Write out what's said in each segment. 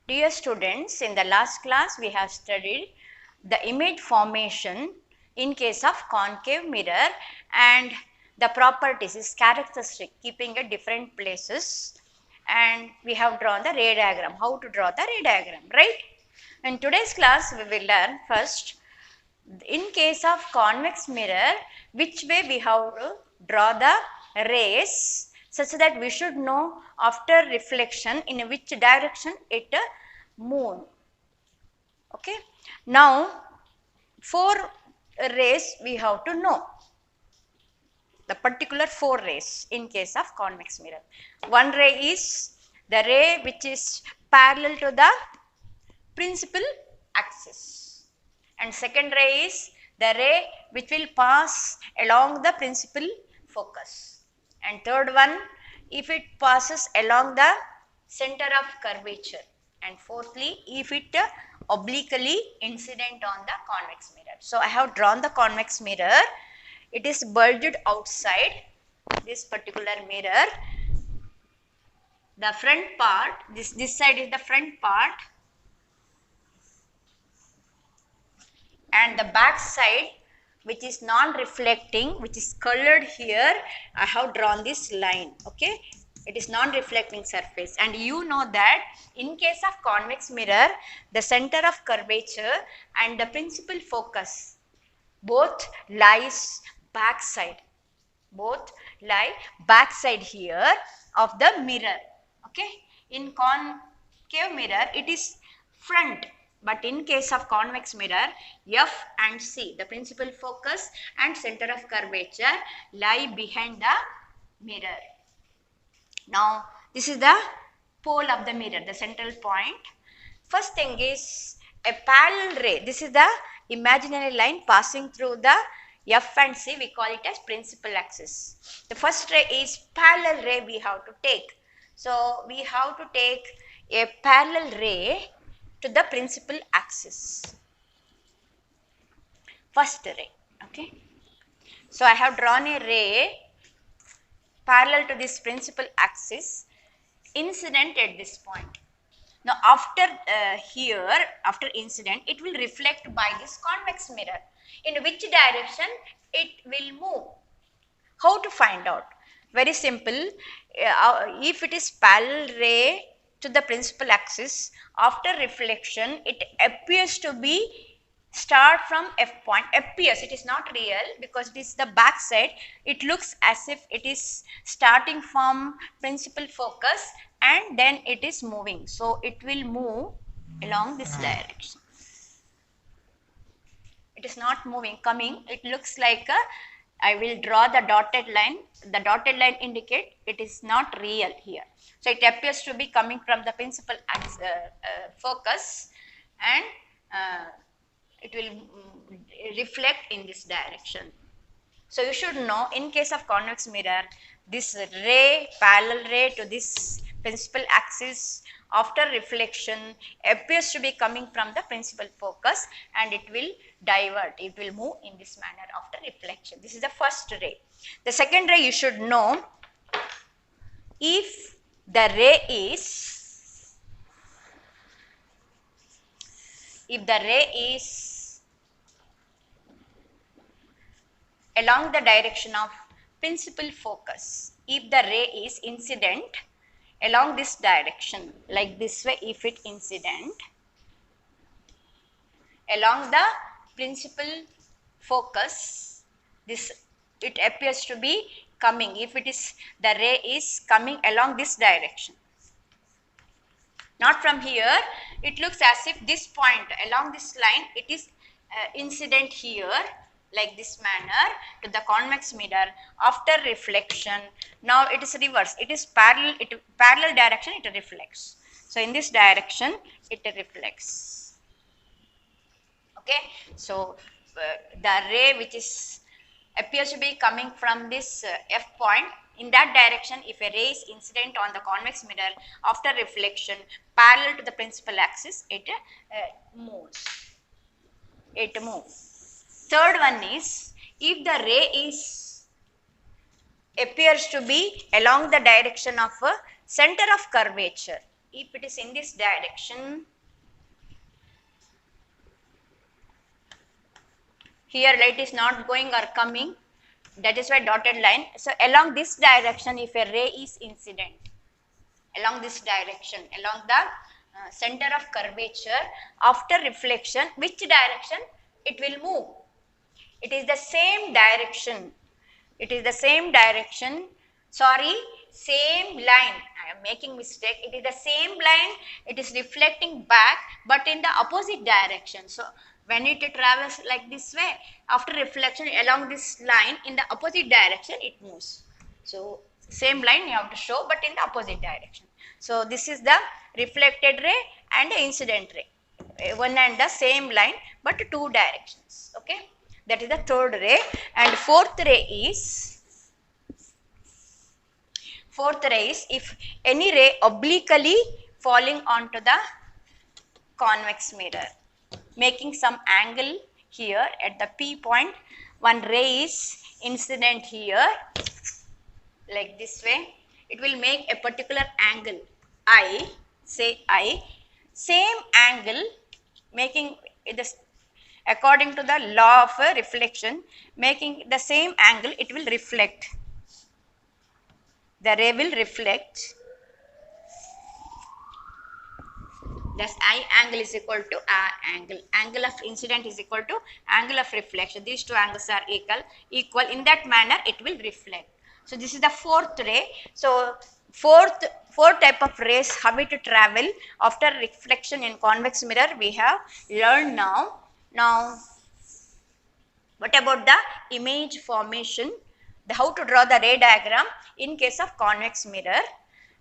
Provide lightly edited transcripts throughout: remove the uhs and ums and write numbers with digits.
Dear students, in the last class we have studied the image formation in case of concave mirror and the properties is characteristic keeping at different places, and we have drawn the ray diagram, how to draw the ray diagram, right? In today's class we will learn first in case of convex mirror which way we have to draw the rays such that we should know after reflection in which direction it move. Okay, now 4 rays we have to know, the particular 4 rays in case of convex mirror. One ray is the ray which is parallel to the principal axis, and second ray is the ray which will pass along the principal focus, and third one if it passes along the center of curvature, and fourthly if it obliquely incident on the convex mirror. So I have drawn the convex mirror. It is bulged outside this particular mirror. The front part, this side is the front part, and the back side which is non-reflecting, which is colored here, I have drawn this line. Okay, it is non-reflecting surface, and you know that in case of convex mirror the center of curvature and the principal focus both lies backside, both lie backside here of the mirror. Okay, in concave mirror it is front, but in case of convex mirror F and C, the principal focus and center of curvature, lie behind the mirror. Now this is the pole of the mirror, the central point. First thing is a parallel ray. This is the imaginary line passing through the F and C, we call it as principal axis. The first ray is parallel ray we have to take. So we have to take a parallel ray to the principal axis. First ray. Okay. So I have drawn a ray parallel to this principal axis, incident at this point. Now after here, after incident, it will reflect by this convex mirror. In which direction it will move? How to find out? Very simple. If it is parallel ray to the principal axis, after reflection it appears to be start from F point. Appears, it is not real because it is the back side. It looks as if it is starting from principal focus and then it is moving. So it will move along this direction. It is not moving, coming. It looks like I will draw the dotted line. The dotted line indicate it is not real here. So it appears to be coming from the principal focus, and it will reflect in this direction. So you should know in case of convex mirror, this ray, parallel ray to this principal axis after reflection appears to be coming from the principal focus, and it will divert, it will move in this manner after reflection. This is the first ray. The second ray you should know, if the ray is along the direction of principal focus, if the ray is incident along this direction, like this way, if it incident along the principal focus, this it appears to be coming, if it is the ray is coming along this direction, not from here. It looks as if this point along this line it is incident here, like this manner to the convex mirror after reflection. Now it is reverse, it is parallel, parallel direction it reflects. So in this direction it reflects. Okay, so the ray which is appears to be coming from this F point, in that direction if a ray is incident on the convex mirror after reflection parallel to the principal axis, it moves. Third one is, if the ray appears to be along the direction of a center of curvature, if it is in this direction, here light is not going or coming, that is why dotted line. So along this direction, if a ray is incident, along this direction, along the center of curvature, after reflection, which direction it will move? It is the same direction. It is the same direction. Sorry, same line. I am making mistake. It is the same line. It is reflecting back, but in the opposite direction. So when it travels like this way, after reflection along this line in the opposite direction, it moves. So same line you have to show, but in the opposite direction. So this is the reflected ray and the incident ray. One and the same line, but two directions. Okay. That is the third ray. And fourth ray is if any ray obliquely falling onto the convex mirror, making some angle here at the P point. One ray is incident here, like this way. It will make a particular angle, I, say I, same angle, making this according to the law of reflection, making the same angle, it will reflect. The ray will reflect. Thus I angle is equal to R angle. Angle of incident is equal to angle of reflection. These two angles are equal. In that manner, it will reflect. So this is the fourth ray. So four type of rays, how it travel after reflection in convex mirror, we have learned now. Now, what about the image formation? How to draw the ray diagram in case of convex mirror?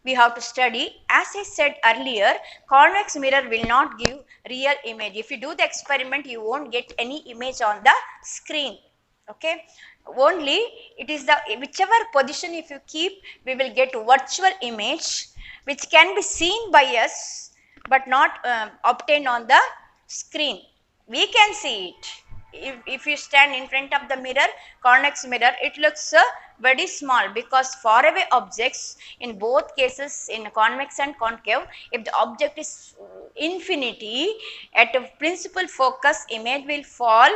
We have to study. As I said earlier, convex mirror will not give real image. If you do the experiment, you won't get any image on the screen. Okay. Only it is the whichever position if you keep, we will get virtual image which can be seen by us but not obtained on the screen. We can see it. If you stand in front of the mirror, convex mirror, it looks very small because far away objects, in both cases in convex and concave, if the object is infinity, at a principal focus image will form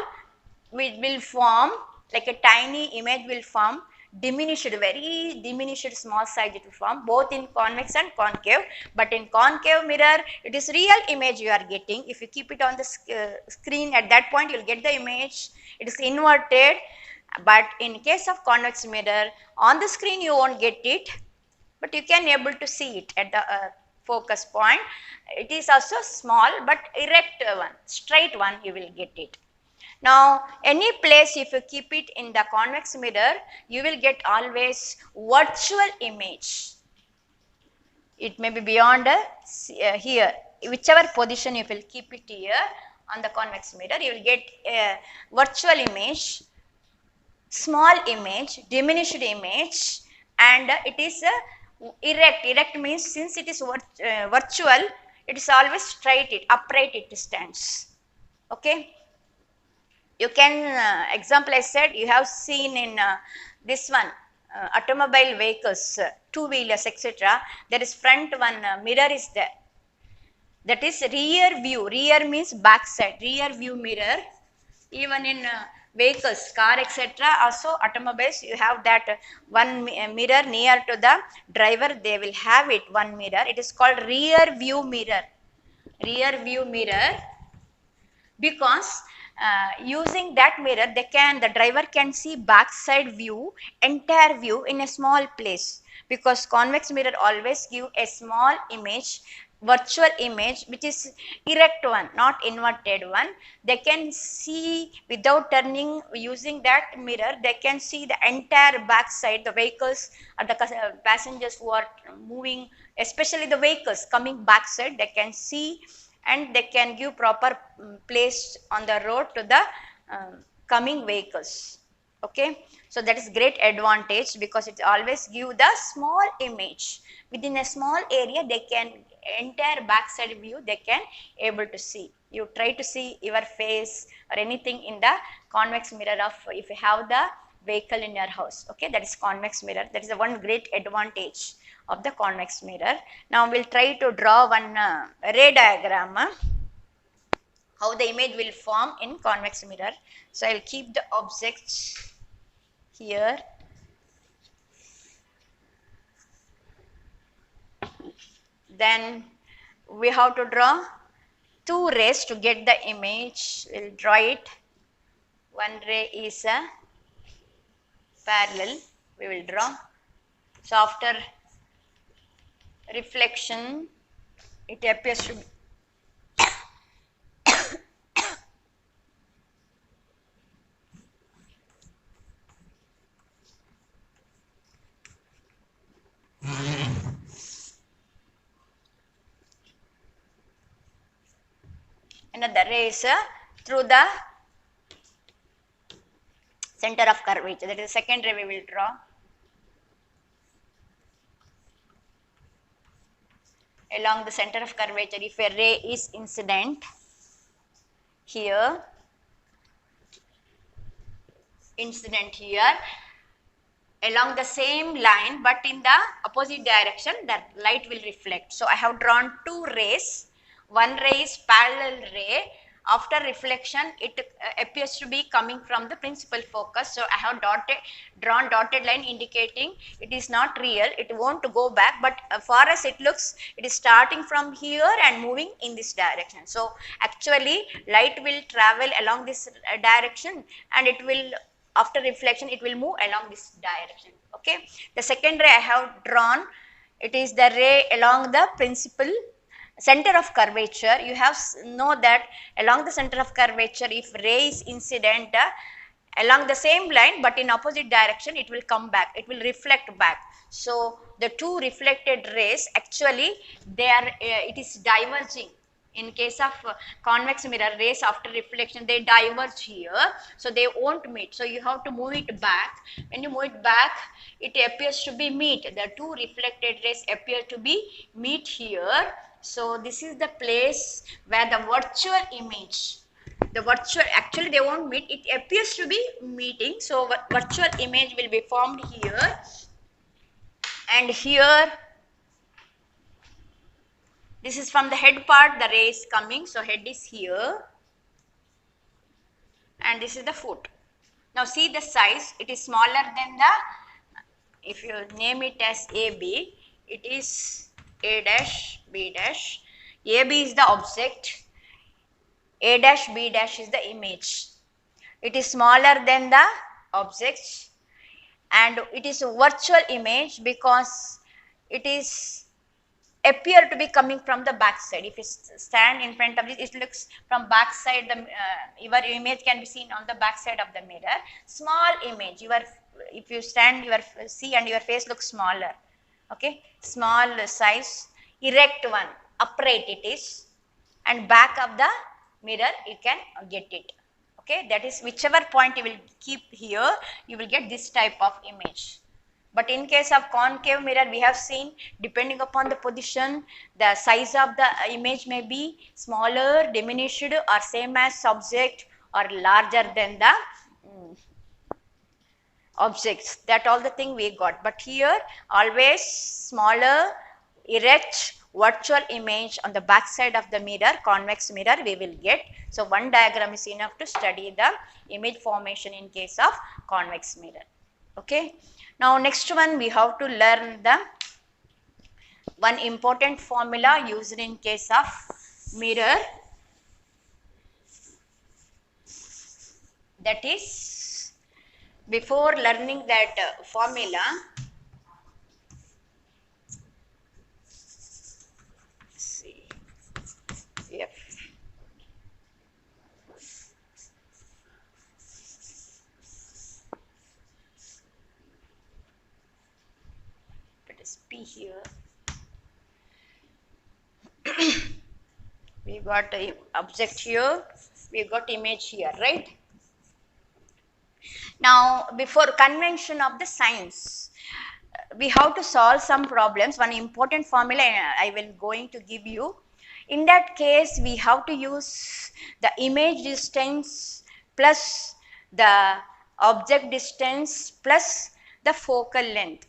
like a tiny image will form, diminished, very diminished small size it will form both in convex and concave. But in concave mirror, it is real image you are getting. If you keep it on the screen, at that point you will get the image. It is inverted. But in case of convex mirror, on the screen you won't get it, but you can able to see it at the focus point. It is also small but erect one, straight one you will get it. Now, any place if you keep it in the convex mirror, you will get always virtual image. It may be beyond here, whichever position you will keep it here on the convex mirror, you will get a virtual image, small image, diminished image, and it is erect. Erect means since it is virtual, it is always straight, upright it stands. Okay. You can, example I said, you have seen in this one, automobile vehicles, two-wheelers, etc. There is front one mirror is there. That is rear view. Rear means back side, rear view mirror. Even in vehicles, car, etc. also automobiles, you have that one mirror near to the driver, they will have it, one mirror. It is called rear view mirror. Rear view mirror, because using that mirror, the driver can see backside view, entire view in a small place, because convex mirror always give a small image, virtual image, which is erect one, not inverted one. They can see without turning, using that mirror, they can see the entire backside, the vehicles or the passengers who are moving, especially the vehicles coming backside, they can see, and they can give proper place on the road to the coming vehicles. Okay. So that is great advantage, because it always give the small image. Within a small area, they can, entire backside view they can able to see. You try to see your face or anything in the convex mirror of, if you have the vehicle in your house. Okay. That is convex mirror. That is the one great advantage of the convex mirror. Now we'll try to draw one ray diagram, how the image will form in convex mirror. So I'll keep the objects here. Then we have to draw two rays to get the image. We'll draw it. One ray is a parallel, we will draw. So after reflection, it appears to be another ray is through the center of curvature, that is the second ray we will draw. Along the center of curvature, if a ray is incident here, along the same line but in the opposite direction, that light will reflect. So I have drawn two rays. One ray is parallel ray. After reflection, it appears to be coming from the principal focus. So I have drawn dotted line indicating it is not real, it won't go back, but far as it looks, it is starting from here and moving in this direction. So actually light will travel along this direction, and it will, after reflection, it will move along this direction. Okay. The second ray I have drawn, it is the ray along the principal center of curvature. You have know that along the center of curvature, if ray is incident along the same line but in opposite direction, it will come back, it will reflect back. So the two reflected rays, actually they are it is diverging. In case of convex mirror, rays after reflection, they diverge here, so they won't meet. So you have to move it back. When you move it back, it appears to be meet. The two reflected rays appear to be meet here. So this is the place where the virtual image, actually they won't meet, it appears to be meeting. So virtual image will be formed here, and here this is from the head part, the ray is coming. So head is here, and this is the foot. Now see the size, it is smaller than the, if you name it as AB, it is A dash, B dash. AB is the object, A dash, B dash is the image. It is smaller than the object, and it is a virtual image because it is appear to be coming from the back side. If you stand in front of this, it looks from back side, your image can be seen on the back side of the mirror. Small image, if you stand, see, and your face looks smaller. Okay, small size, erect one, upright it is, and back of the mirror you can get it. Okay, that is whichever point you will keep here, you will get this type of image. But in case of concave mirror, we have seen, depending upon the position, the size of the image may be smaller, diminished, or same as subject, or larger than the objects. That all the thing we got. But here always smaller, erect, virtual image on the back side of the mirror, convex mirror we will get. So one diagram is enough to study the image formation in case of convex mirror. Okay. Now next one, we have to learn the one important formula used in case of mirror, that is, before learning that formula, see, F. P here. We got a object here, we got image here, right? Now before convention of the science, we have to solve some problems. One important formula I will going to give you. In that case, we have to use the image distance plus the object distance plus the focal length.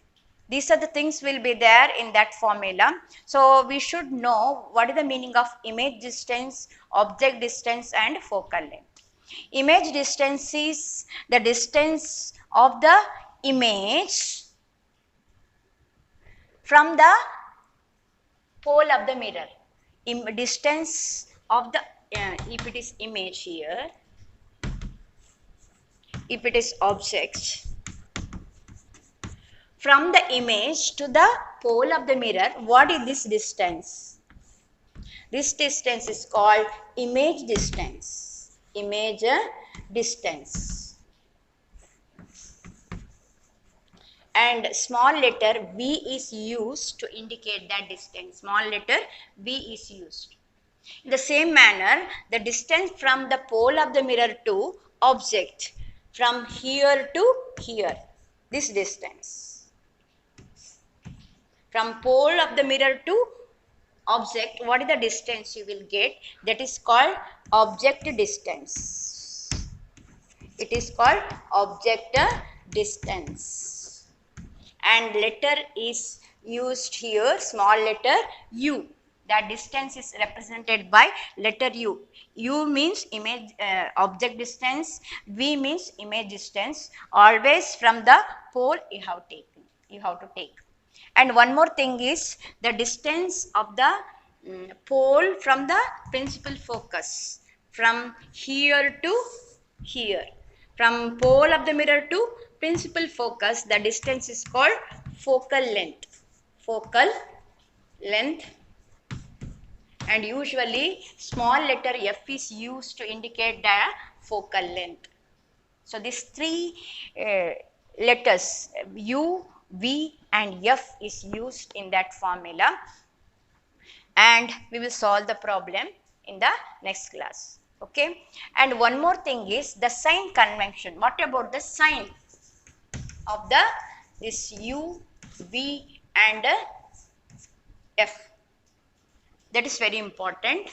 These are the things will be there in that formula. So we should know what is the meaning of image distance, object distance and focal length. Image distance is the distance of the image from the pole of the mirror. Distance of the, if it is image here, if it is object, from the image to the pole of the mirror, what is this distance? This distance is called image distance. Image distance. And small letter v is used to indicate that distance. Small letter v is used. In the same manner, the distance from the pole of the mirror to object, from here to here, this distance. From pole of the mirror to object, what is the distance you will get? That is called object distance. It is called object distance. And letter is used here, small letter u. That distance is represented by letter u. U means image object distance, v means image distance. Always from the pole you have to take. And one more thing is the distance of the pole from the principal focus, from here to here. From pole of the mirror to principal focus, the distance is called focal length. Focal length. And usually small letter f is used to indicate the focal length. So these three letters u, v and f is used in that formula, and we will solve the problem in the next class. Okay. And one more thing is the sign convention. What about the sign of the this u, v and f? That is very important.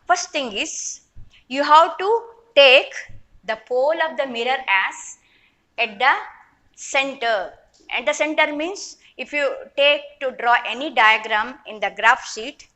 First thing is you have to take the pole of the mirror as at the center. And the center means if you take to draw any diagram in the graph sheet,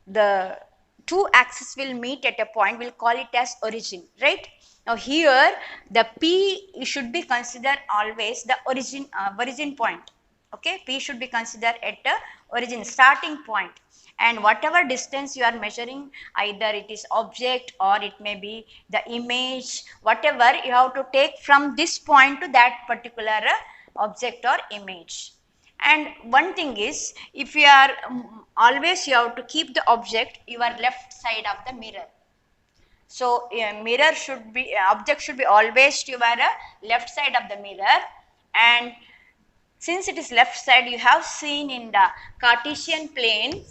the two axes will meet at a point, we'll call it as origin, right? Now here the P should be considered always the origin point. Okay, P should be considered at the origin, starting point. And whatever distance you are measuring, either it is object or it may be the image, whatever, you have to take from this point to that particular object or image. And one thing is, if you are always, you have to keep the object your left side of the mirror. So mirror should be, object should be always to your left side of the mirror. And since it is left side, you have seen in the Cartesian plane,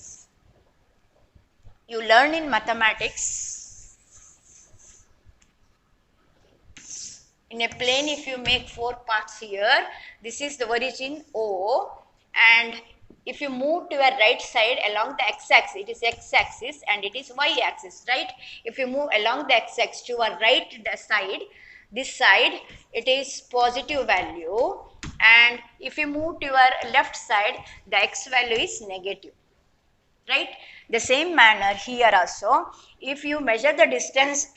you learn in mathematics, in a plane if you make 4 parts here, this is the origin O, and if you move to your right side along the x-axis, it is x-axis and it is y-axis, right? If you move along the x-axis to your right side, this side, it is positive value, and if you move to your left side, the x value is negative, right? The same manner here also, if you measure the distance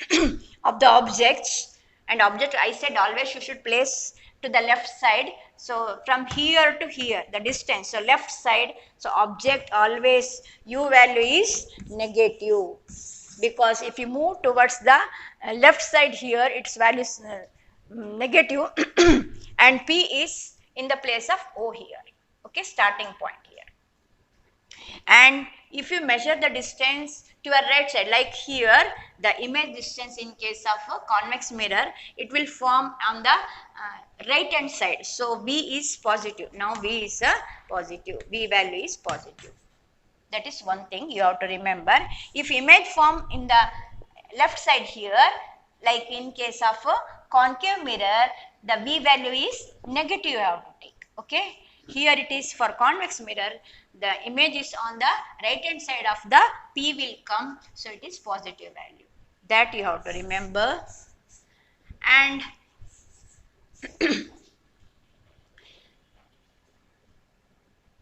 of the objects, and object I said always you should place to the left side. So from here to here, the distance, so left side, so object always u value is negative, because if you move towards the left side here, its value is negative and P is in the place of O here, okay, starting point here. And if you measure the distance to your right side, like here, the image distance in case of a convex mirror, it will form on the right hand side. So V is positive. Now V is a positive. V value is positive. That is one thing you have to remember. If image form in the left side here, like in case of a concave mirror, the V value is negative you have to take. Okay. Here it is for convex mirror, the image is on the right hand side of the P will come, so it is positive value. That you have to remember. And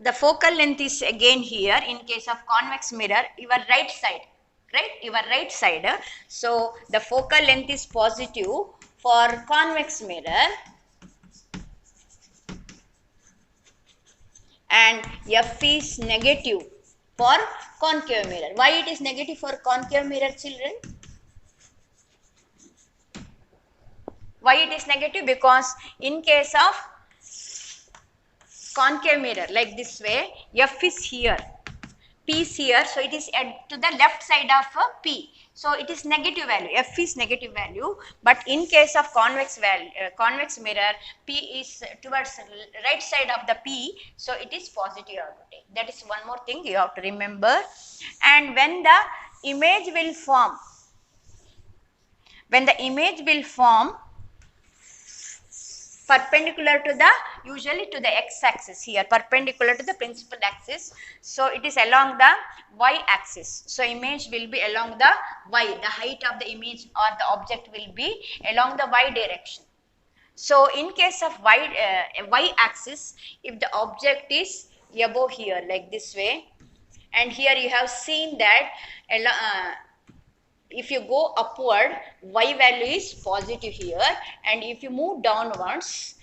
the focal length is again here in case of convex mirror, your right side, right? Your right side. So the focal length is positive for convex mirror and F is negative for concave mirror. Why it is negative for concave mirror, children? Why it is negative? Because in case of concave mirror like this way, F is here, P is here, so it is to the left side of P. So it is negative value, F is negative value, but in case of convex mirror, P is towards right side of the P, so it is positive output. That is one more thing you have to remember. And when the image will form, perpendicular to the, usually to the x-axis here, perpendicular to the principal axis, so it is along the y-axis. So image will be along the y, the height of the image or the object will be along the y direction. So in case of y-axis, if the object is above here like this way, and here you have seen that if you go upward, y value is positive here, and if you move downwards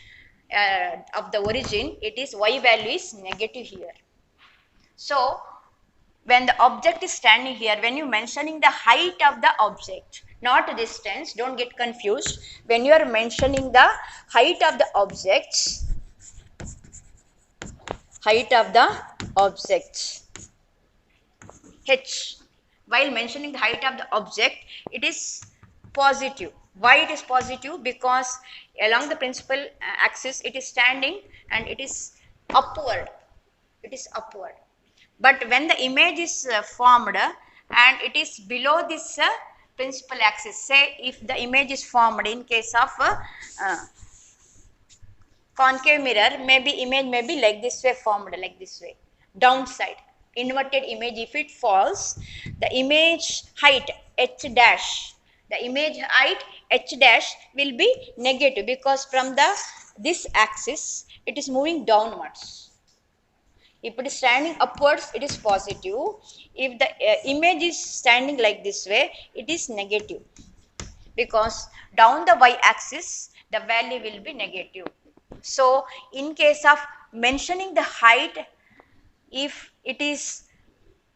of the origin, it is y value is negative here. So when the object is standing here, when you mentioning the height of the object, not distance, don't get confused. When you are mentioning the height of the object, h, while mentioning the height of the object, it is positive. Why it is positive? Because along the principal axis it is standing and it is upward. But when the image is formed and it is below this principal axis, say if the image is formed in case of concave mirror, maybe image may be like this way, formed like this way, downside. Inverted image, if it falls, the image height h dash will be negative, because from this axis it is moving downwards. If it is standing upwards, it is positive. If the image is standing like this way, it is negative, because down the y axis the value will be negative. So in case of mentioning the height, if it is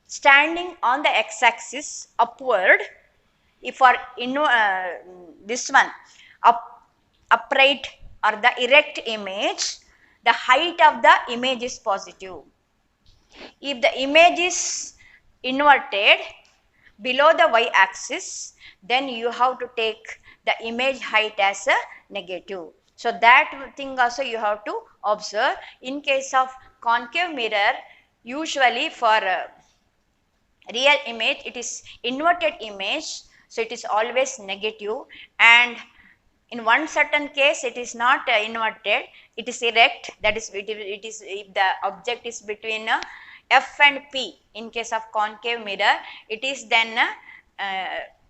standing on the x-axis upward, if for this one upright or the erect image, the height of the image is positive. If the image is inverted below the y-axis, then you have to take the image height as a negative. So that thing also you have to observe. In case of concave mirror, usually for real image it is inverted image, so it is always negative, and in one certain case it is not inverted, it is erect, that is it is if the object is between F and P. In case of concave mirror, it is then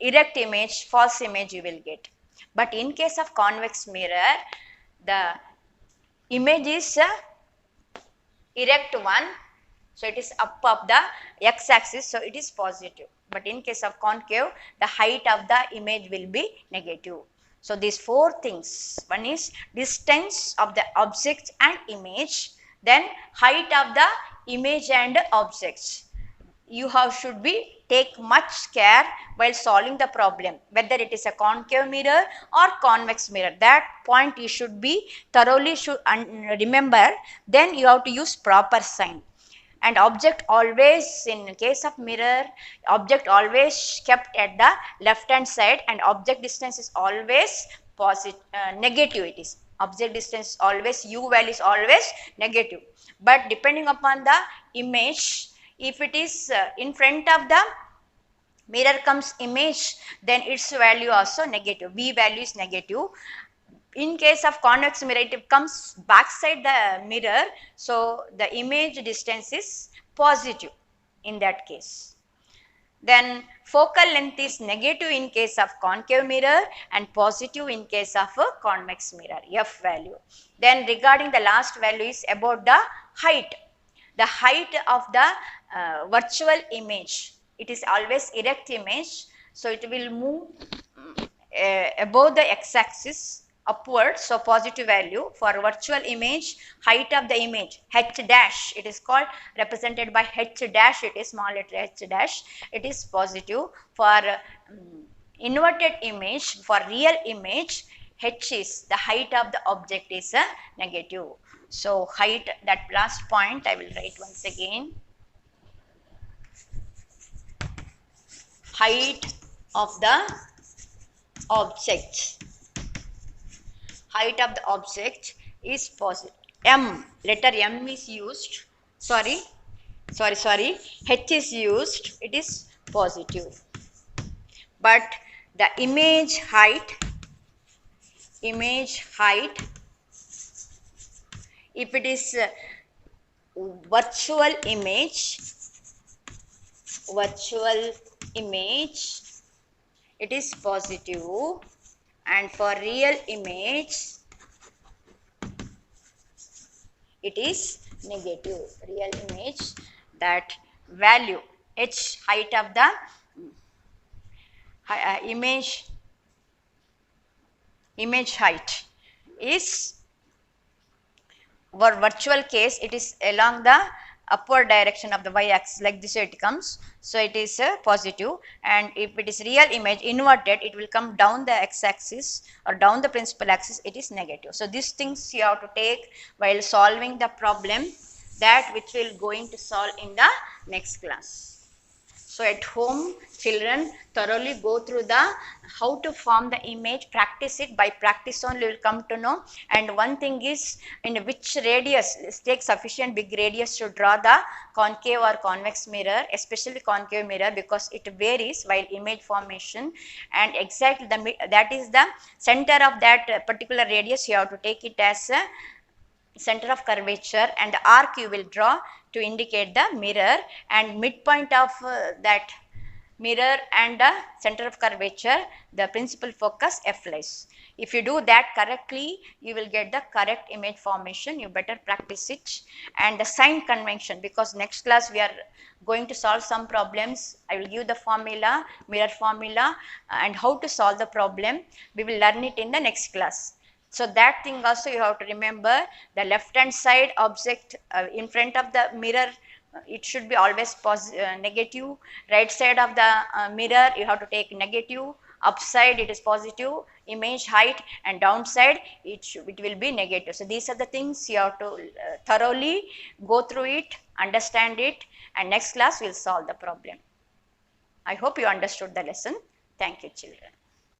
erect image, false image you will get. But in case of convex mirror, the image is erect one, so it is up of the x-axis, so it is positive. But in case of concave, the height of the image will be negative. So these four things, one is distance of the object and image, then height of the image and objects. You should take much care while solving the problem, whether it is a concave mirror or convex mirror. That point you should be thoroughly remember. Then you have to use proper sign. And object always, in case of mirror, object always kept at the left hand side, and object distance is always positive, negative. It is object distance always, u value is always negative. But depending upon the image, if it is in front of the mirror comes image, then its value also negative, v value is negative. In case of convex mirror, it comes backside the mirror, so the image distance is positive in that case. Then focal length is negative in case of concave mirror and positive in case of a convex mirror, f value. Then regarding the last value is about the height. The height of the virtual image, it is always erect image, so it will move above the x-axis upward, so positive value. For virtual image, height of the image, h dash, it is called, represented by h dash, it is small letter h dash, it is positive. For inverted image, for real image, h is the height of the object is a negative. So height, that last point I will write once again. Height of the object, height of the object is positive. M, letter M is used, sorry, H is used, it is positive. But the image height, if it is virtual image, it is positive, and for real image it is negative. Real image, that value h, height of the image height is, for virtual case, it is along the upward direction of the y-axis, like this it comes, so it is positive. And if it is real image inverted, it will come down the x-axis or down the principal axis, it is negative. So these things you have to take while solving the problem, that which we will going to solve in the next class. So at home, children thoroughly go through the how to form the image, practice it. By practice only you will come to know. And one thing is, in which radius, take sufficient big radius to draw the concave or convex mirror, especially concave mirror, because it varies while image formation. And exactly that is the center of that particular radius, you have to take it as a center of curvature, and the arc you will draw to indicate the mirror, and midpoint of that mirror and the center of curvature, the principal focus f lies. If you do that correctly, you will get the correct image formation. You better practice it. And the sign convention, because next class we are going to solve some problems. I will give the formula, mirror formula, and how to solve the problem. We will learn it in the next class. So that thing also you have to remember. The left hand side object in front of the mirror, it should be always negative. Right side of the mirror you have to take negative. Upside it is positive image height, and downside it will be negative. So these are the things you have to thoroughly go through it, understand it, and next class we will solve the problem. I hope you understood the lesson. Thank you, children.